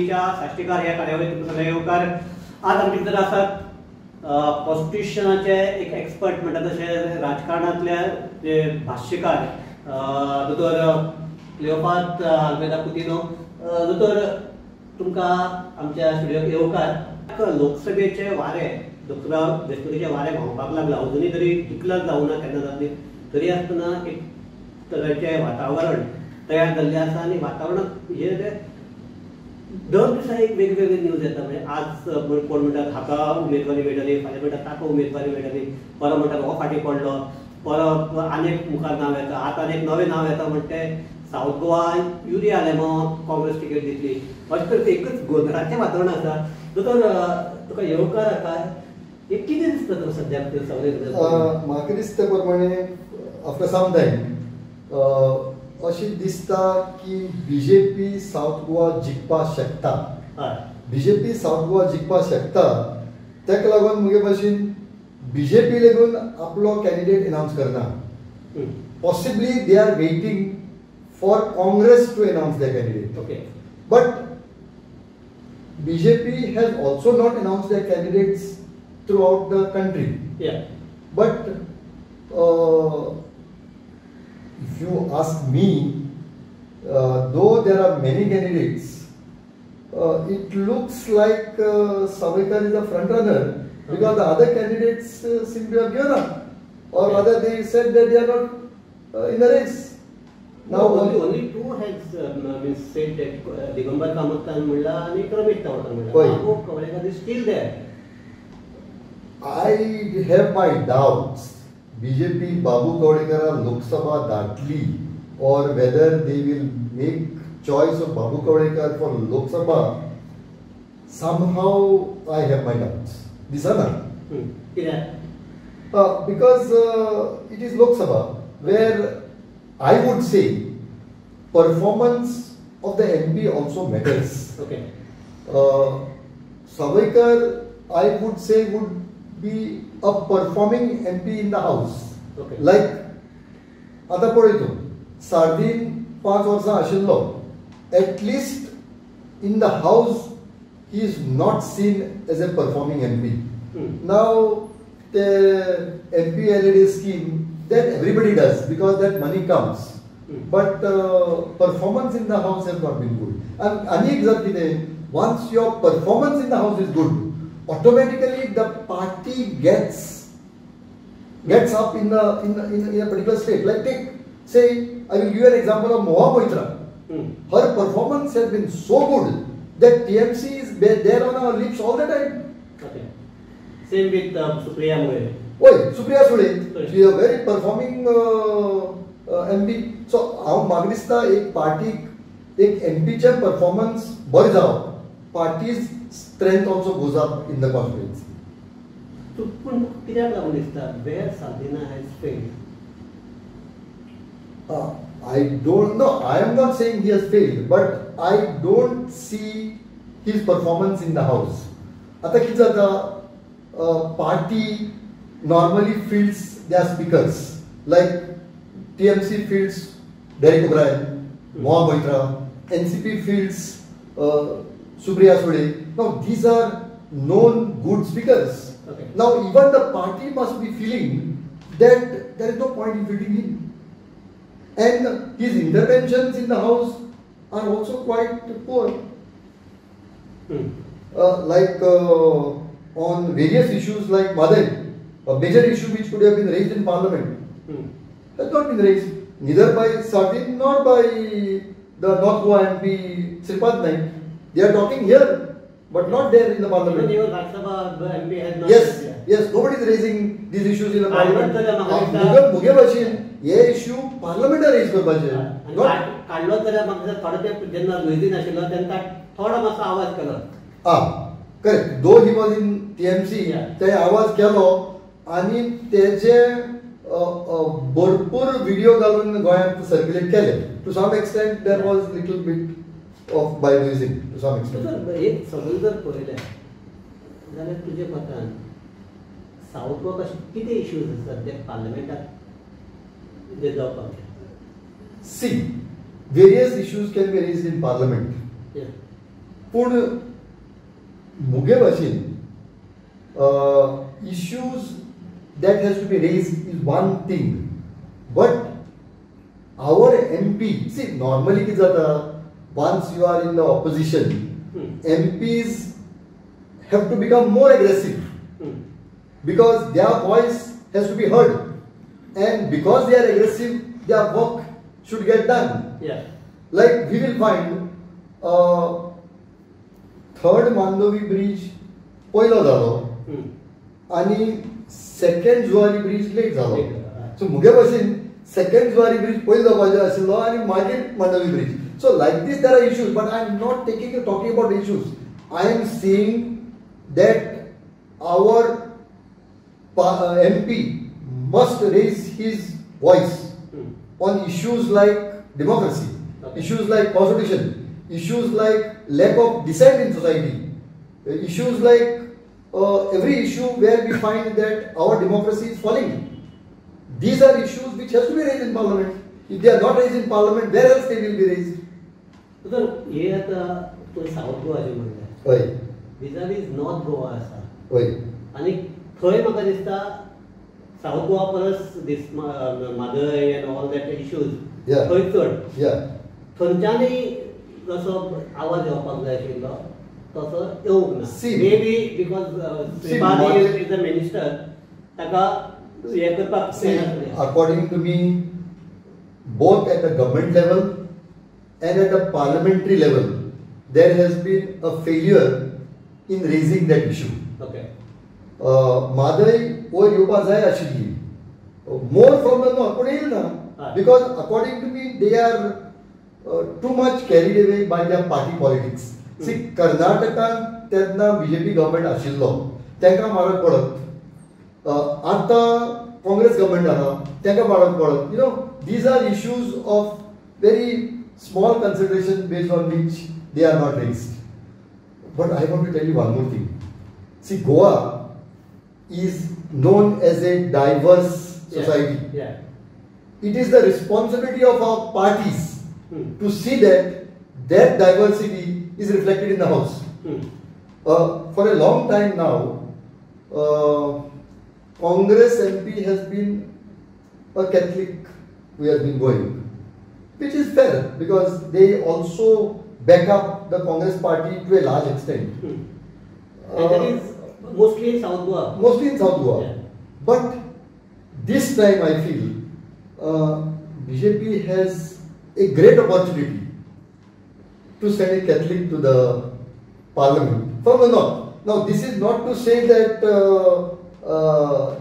टीव्हीच्या साश्टीकार ह्या कार्यावळीत तुमकां सगळ्यांक येवकार. आज आमचे भितर आसात कॉन्स्टिट्युशनाचे एक एक्सपर्ट म्हणटा तशे राजकारणातले जे भाष्यकार दोतोर क्लिओपात आल्मेदा कुतिनो. दोतोर तुमकां आमच्या स्टुडियोक येवकार. लोकसभेचे वारे डॉक्टर देशमुखीचे वारे व्हांवपाक लागला. अजुनूय तरी जिखलच जावना केन्ना जातली तरी आसतना एक तरेचें वातावरण तयार जाल्लें आसा आनी वातावरणात हे दर दिसा एक वेगवेगळे न्यूज येता. म्हणजे आज कोण म्हणटात हाका उमेदवारी मेळटली, फाल्यां म्हणटात ताका उमेदवारी मेळटली, परत म्हणटात हो फाटीं पडलो, परत आनीक मुखार नांव येता, आतां आनीक नवें नांव येता म्हणटे सावथ गोवा युरी आलेमो काँग्रेस टिकेट दितली. अशें तरेचें एकच गोंधळाचें वातावरण आसा. दोतोर तुका येवकार आसा एक कितें दिसता तुका सद्याक ते सगळें? म्हाका दिसता प्रमाणे आफ्टर सम टायम अशें दिसता की बीजेपी सावथ गोवा जिखपाक शकता. बीजेपी सावथ गोवा जिखपाक शकता. ताका लागून मुगे भाशेन बीजेपी लेगून आपलो कॅन्डिडेट अनाउन्स करना. Possibly they are waiting for Congress to announce their candidate. Okay. But BJP has also not announced their candidates throughout the country. Yeah. But if you ask me, though there are many candidates, it looks like Savarkar is a front runner because the other candidates seem to have given up, or rather they said that they are not in the race. Now only two has means said that Gomantak म्हणला आणि रमेश तवडकर म्हणला. Babu Kawalekar is still there. I have my doubts. BJP Babu Kawalekar Lok Sabha datli, or whether they will make choice of Babu Kawalekar for Lok Sabha. Somehow I have my doubts. This is because it is Lok Sabha where I would say performance of the MP also matters. Okay. Savarkar, I would say, would be a performing MP in the House. Okay. Like आता पळयतो sardine 5 वर्सां आशिल्लो. At least in the House he is not seen as a performing MP. Now the MP LED scheme that everybody does because that money comes. But performance in the House has not been good. And exactly once your performance in the House is good, automatically the party gets up in a particular state. Like say, I will give you an example of Moha Moitra. Her performance has been so good that TMC is there on our lips all the time. Okay. Same with Supriya Mule. Supriya Sule, she is a very performing MP. So, म्हाका दिसता एक पार्टीक एक एमपीचे performance बरें जावप, parties strength also goes up in the constituency. पूण कित्याक लागून दिसता वेर Sadhana has failed? I don't know. I am not saying he has failed, but I don't see his performance in the House. आता कितें जाता, party normally fields their speakers. Like TMC fields Dainik Moha Moitra, NCP fields Supriya Sule. Now these are known good speakers. Okay. Now even the party must be feeling that there is no point in fielding him. And his interventions in the House are also quite poor. Like on various issues like Madai, a major issue which could have been raised in Parliament, has not been raised neither by Sardin nor by the North Goa MP Sripad Naik. They are talking here, but not there in the Parliament. Even Lok Sabha MP has not. Yes, nobody is raising these issues in the Parliament. मुगे भाशेन हे issue Parliament raise करपाचे. काढलो जाल्यार म्हाका थोडे जेन्ना लुईजीन आशिल्लो तेन्ना थोडो मातसो आवाज केलो. Correct. Though he was in TMC, ते आवाज केलो आणि तेचे भरपूर व्हिडिओ घालून गोंयांत सर्क्युलेट केले. To some extent there was little bit of बायलोइजिंग टू सम एक्सटेंट. एक सगळें जर पळयलें जाल्यार तुजे मतान सावथ गोवा अशे कितें इश्यूज आसात जे पार्लमेंटात जे जावपाक जाय? See, various issues can be raised in Parliament. Yeah. पूण मुगे भाशेन issues that has to be raised is one thing, but our MP, see, normally कितें जाता, once you are in the opposition, MPs have to become more aggressive because their voice has to be heard, and because they are aggressive, their work should get done. Yeah. Like we will find third Mandovi bridge पयलो जालो आणि second Zuari bridge late जालो. सो मुगे भाशेन second Zuari bridge पयलो जावपाचो आशिल्लो आणि मागीर Mandovi bridge. So like this there are issues, but I am not talking about issues. I am saying that our MP must raise his voice on issues like democracy, issues like constitution, issues like lack of dissent in society, issues like every issue where we find that our democracy is falling. These are issues which has to be raised in parliament. If they are not raised in parliament, where else they will be raised? तर हे आता तो south Goa जे म्हणले, होय, vis-a-vis north Goa आसा, होय, आणि थंय म्हाका दिसता साऊथ गोवा परस दिस Mhadei and all that issues थंय चड. थंयच्यानी जसो आवाज येवपाक जाय आशिल्लो तसो येवंक ना. May be because is the minister, ताका हे करपाक. According to me, both at the government level and at the parliamentary level, there has been a failure in raising that issue. Okay. Madai or येवपाक जाय आशिल्ली, more from the north, पण येयली ना, because according to me they are too much carried away by their party politics. See, कर्नाटकान तेन्ना BJP government आशिल्लो, तांकां म्हारग पडत. आतां काँग्रेस गव्हर्मेंट आहा, तांकां म्हारग पडत. You know, these are issues of very small consideration based on which they are not raised. But I want to tell you one more thing. See, Goa is known as a diverse society. Yeah. It is the responsibility of our parties to see that diversity is reflected in the house. For a long time now, Congress MP has been a Catholic who has been going, which is fair because they also back up the Congress party to a large extent. And that is mostly in South Goa. Mostly in South Goa. Yeah. But this time I feel BJP has a great opportunity to send a Catholic to the parliament from the north. Now, this is not to say that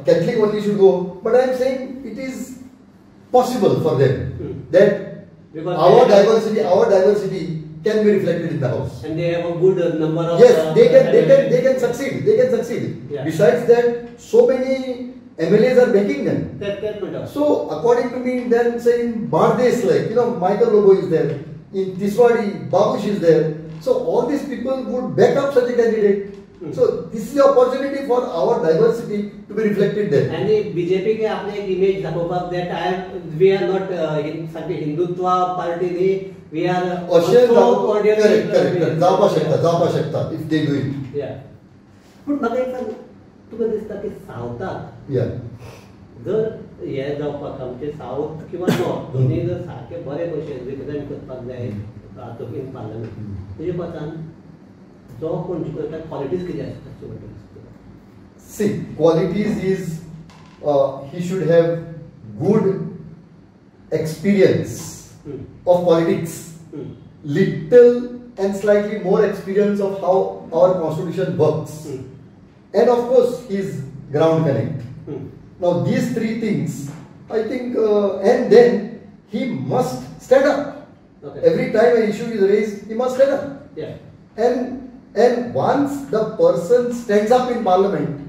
Catholic only should go, but I am saying it is possible for them that because our diversity can be reflected in the house. And they have a good number of. Yes, they can succeed. They can succeed. Yeah. Besides that, so many MLAs are backing them. That So, according to me, then saying Bardesh, like, you know, Michael Lobo is there. In Tiswadi, Babush is there. So all these people would back up such a candidate. So this is the opportunity for our diversity to be reflected there. And the BJP के आपने एक image दाखवपाक that we are not साठी Hindutva party, we are also cordially. Correct. जावपा शकता if they do it. Yeah. पण म्हाका एक सांग, तुका दिसता की सावथाक जर हे जावपाक आमचे साउथ किंवा नॉर्थ दोन्ही जर सारखे बरे भशेन रिप्रेझेंट करपाक जाय इन पार्लमेंट, तेजे पतान जो कोण करता क्वालिटीज कितें आसता? See, qualities is he should have good experience of politics, little and slightly more experience of how our constitution works, and of course his ground connect. Now these three things, I think, and then he must stand up. Okay. Every time an issue is raised, he must stand up. Yeah. And once the person stands up in parliament,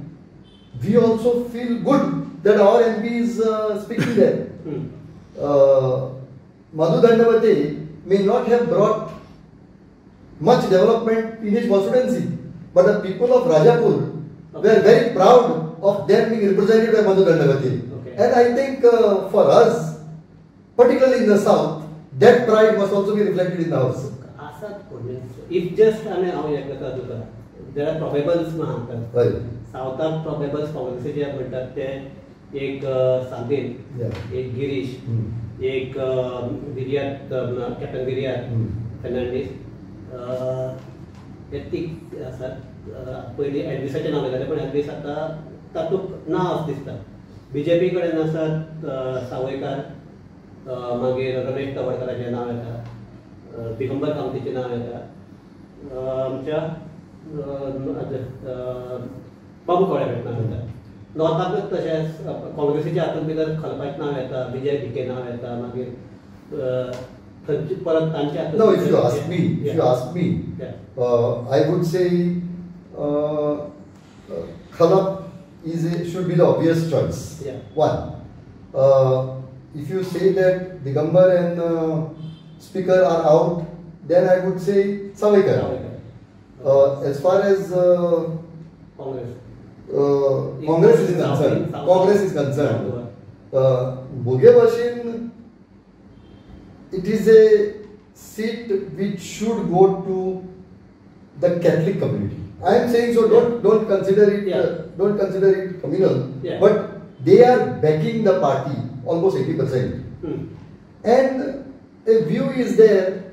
we also feel good that our MP is speaking there. Madhu Dandavate may not have brought much development in his constituency, but the people of Rajapur were very proud of them being represented by Madhu Dandavate. Okay. And I think for us, particularly in the south, that pride must also be reflected in the house. आसात if just आनी हांव हें करता तुका there are probables म्हणटात सावथाक probables काँग्रेसीचे म्हणटात ते एक सादीन एक गिरीश एक गिरियात कॅप्टन गिरियात फेर्नांडीस हे तीग आसात पयलीं एडविसाचें नांव येतालें पण एडविस आतां तातूंत ना असो दिसता बीजेपी कडेन आसात सावयकार मागीर रमेश तवडकराचें नांव येता दिगंबर कामतीचें नांव येता आमच्या बाबू कवळेकाचें नांव येता नॉर्थाकूच तशेंच काँग्रेसीच्या हातूंत भितर खलपाचें नांव येता विजय भिके नांव येता मागीर परत तांच्या हातूंत No, if you ask me, I would say Khalap should be the obvious choice. Yeah. One, if you say that Digambar and Speaker are out, then I would say Savaikar. As far as Congress is concerned, Bhogevashin, it is a seat which should go to the Catholic community. I am saying so. Don't consider it communal. Yeah. But they are backing the party almost 80%. And a view is there.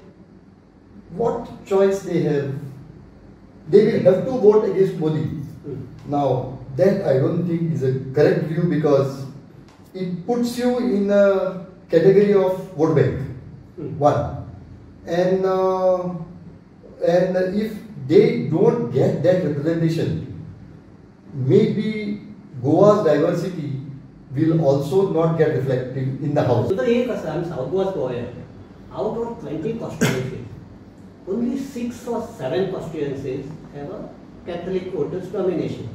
What choice they have? They will have to vote against Modi. Now that I don't think is a correct view because it puts you in a category of vote bank. One, and if they don't get that representation, maybe Goa's diversity will also not get reflected in the house. So the South Goa's Goa, out of 20 constituencies, only 6 or 7 constituencies have a Catholic voters domination.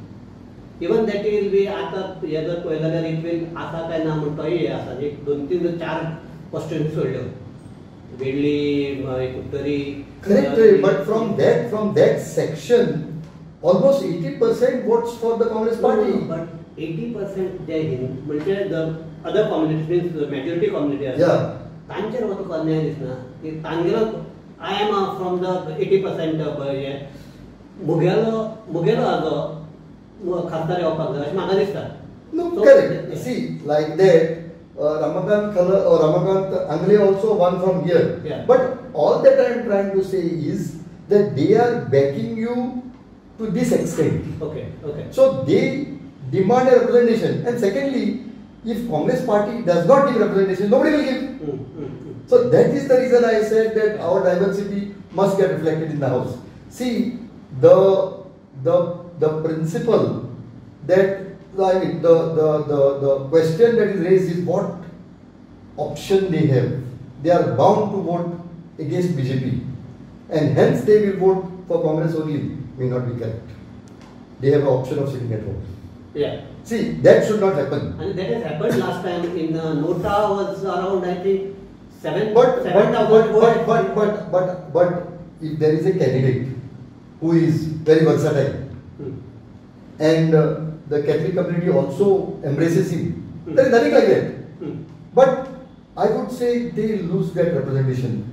Even that will be आता जर पळयलें जाल्यार it will आसा काय ना म्हणून तोय आसा एक 2-3-4 constituencies सोडल्यो वेडली उत्तरी. Correct, but from that section, almost 80% votes for the Congress party. No, but 80% जे म्हणजे the other communities means the majority community आसा. Yeah. तांचेर हो तुका अन्याय दिसना की तांगेलो I am from the 80% हे मुगेलो हाजो खासदार येवपाक जाय अशें म्हाका दिसता. No, correct. See, like that. Ramakant Angle also won from here. Yeah. But all that I am trying to say is that they are backing you to this extent. Okay. So they demand a representation. And secondly, if Congress party does not give representation, nobody will give. So that is the reason I said that our diversity must get reflected in the house. See, the principle that I mean, the question that is raised is what option they have. They are bound to vote against BJP, and hence they will vote for Congress only. May not be correct. They have an option of sitting at home. Yeah. See, that should not happen. And that has happened last time in Nota was around I think 7. But if there is a candidate who is very versatile and the Catholic community also embraces him, there is nothing like that. But I would say they lose that representation,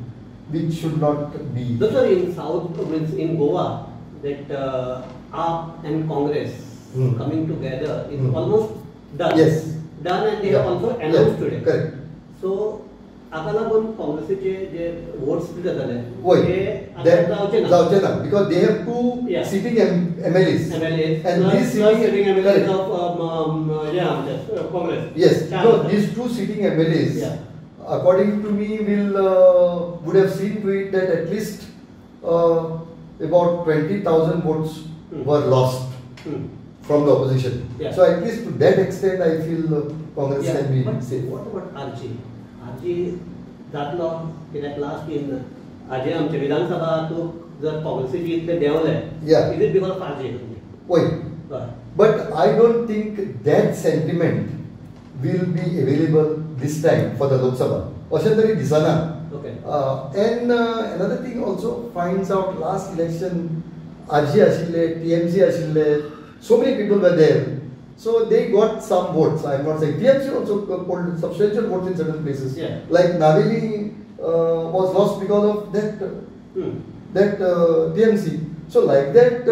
which should not be. Those are in South, in Goa, that AAP and Congress coming together is almost done. Yes. Done, and they have also announced today. Correct. So, आता लागून काँग्रेसीचे जे votes split जाले ते जावचे ना because they have two sitting MLAs and these sitting MLAs of Congress. Yes, so these two sitting MLAs according to me would have seen to it that at least about 20,000 votes were lost from the opposition. So at least to that extent I feel Congress can be safe. What about RG? RG जातलो कित्याक last in आजे आमचे विधानसभा तूं जर काँग्रेसीची इतले देंवले is it because of RG? Wait. But I don't think that sentiment will be available this time for the Lok Sabha. अशें तरी दिसना. Okay. And another thing also finds out last election RG आशिल्ले, TMC आशिल्ले, so many people were there. So they got some votes. I am not saying TMC also polled substantial votes in certain places. Yeah. Like Naveli was lost because of that that TMC. So like that,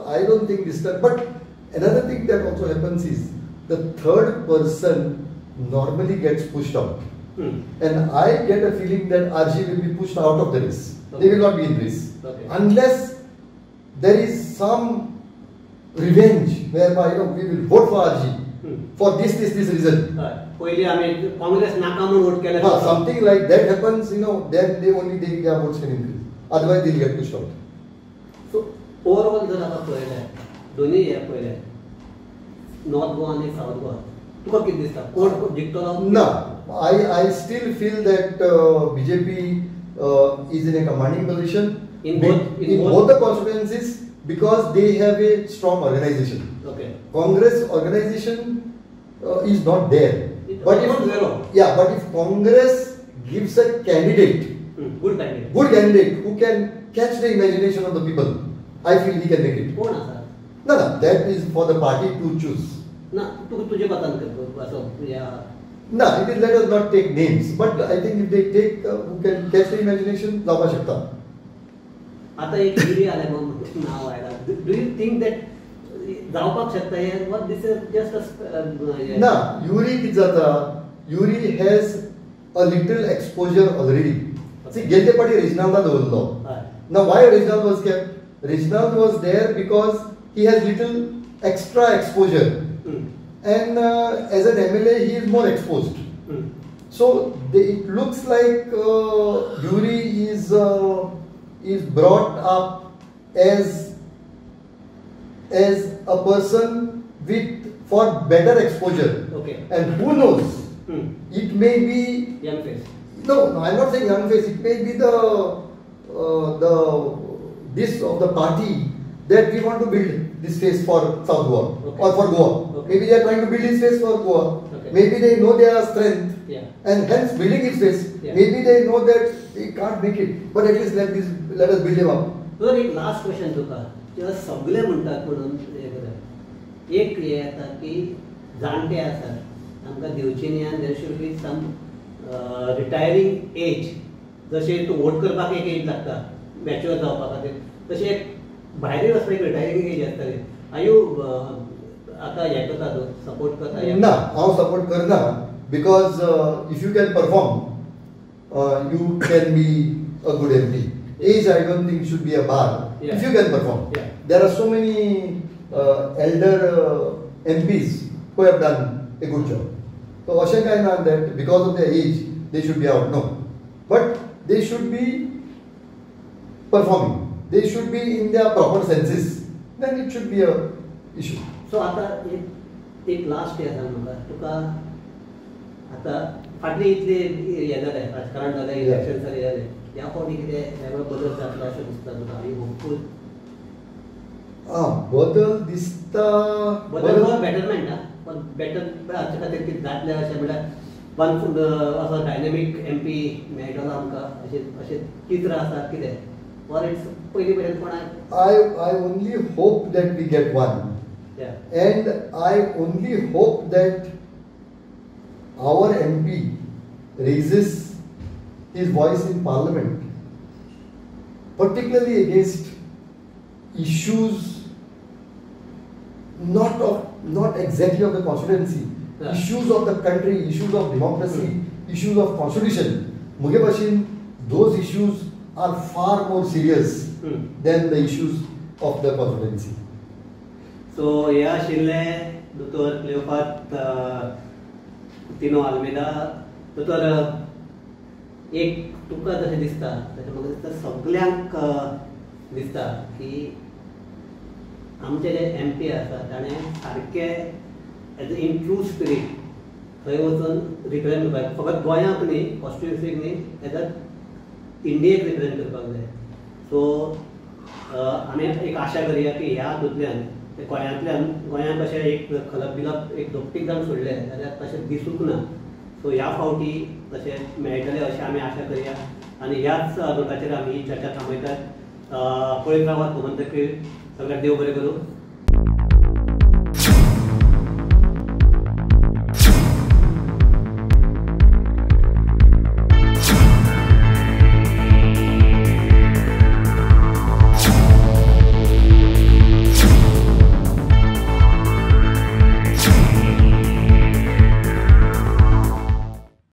I don't think this time. But another thing that also happens is the third person normally gets pushed out. And I get a feeling that RG will be pushed out of the race. They will not be in race. Unless there is some revenge whereby we will vote for RG for this reason. Something like that happens, then they their votes can increase. Otherwise, they'll get pushed out. So overall, जर आपण पळयलें दोन्ही हे पळयलें north Goa आणि south Goa तुका कितें दिसता कोण जिखतलो? No, I still feel that BJP is in a commanding position in both the constituencies because they have a strong organization. Congress organization is not there. But if Congress gives a candidate, good candidate who can catch the imagination of the people, I feel he can make it. No, that is for the party to choose. No, let us not take names, but I think if they take who can catch the imagination, जावपा शकता. आता एक Yuri आले म्हणून नाव आयला. Do you think that जावपाक शकता हे what this is just a ना युरी कित जाता? Yuri has a little exposure already. See, गेल्ले पाटी Reginald दवरलो. Now why Reginald was kept? Reginald was there because he has little extra exposure. And as an MLA, he is more exposed. So it looks like Yuri is brought up as a person for better exposure. And who knows? It may be young face. No, I'm not saying young face. It may be this of the party that we want to build this face for South Goa or for Goa. Maybe they are trying to build his face for Goa. Maybe they know their strength and hence building his face. Maybe they know that he can't make it. But at least let us build him up. So, एक last question तुका. जेव्हा सगळे म्हणतात म्हणून एक हे येता की जाणटे आसात आमकां दिवची न्ही आनी there should be some retiring age जशे तूं वोट करपाक एक एज लागता मॅच्युअर जावपा खातीर तशें एक भायरूय वचपाक एक रिटायरिंग एज आसतली. आयू आता हे करता तूं सपोर्ट करता? ना, हांव सपोर्ट करना because if you can perform you can be a good MP. Age I don't think should be a bar if you can perform. There are so many elder MPs who have done a good job. So Ashan kind of that because of their age they should be out. No, but they should be performing. They should be in their proper senses. Then it should be a issue. So आता एक last हे सांग म्हाका तुका आता फाटली इतले हे जाले राजकारण जालें इलेक्शन जालें ह्या फावटी कितें वेगळो बदल जातलो अशें दिसता तुका? आनी होपफुल बदल दिसता बदल फॉर बेटरमेंट पण बेटर हाचे खातीर कितें जातलें अशें म्हळ्यार वन असो डायनेमीक MP मेळटलो आमकां अशें चित्र आसा कितें और इट्स पयलीं पर्यंत कोणाक? I only hope that we get one. And I only hope that our MP raises his voice in Parliament, particularly against issues not exactly of the constituency, issues of the country, issues of democracy, issues of constitution. Muge basheen, those issues are far more serious than the issues of the constituency. So, हे आशिल्ले दोतोर क्लियोपात तिनो आल्मेदा. दोतोर एक तुका जशें दिसता तशें म्हाका दिसता सगळ्यांक दिसता की आमचे जे MP आसा ताणें सारके एज इन ट्रू स्पिरीट थंय वचून रिप्रेझेंट करपाक फकत गोंयाक न्ही कॉन्स्टिट्युएन्सीक न्ही एज अ इंडियेक रिप्रेझेंट करपाक जाय. सो आमी एक आशा करया की ह्या हातूंतल्यान गोंयांत अशें एक खलप बिलप एक दोगटीक जाण सोडले जाल्यार तशें दिसूंक ना. सो ह्या फावटी तशें मेळटलें अशें आमी आशा करया आनी ह्याच नोटाचेर आमी ही चर्चा थांबयतात. पळयत रावात गोमंतक. सगळ्यांक देव बरें करूं.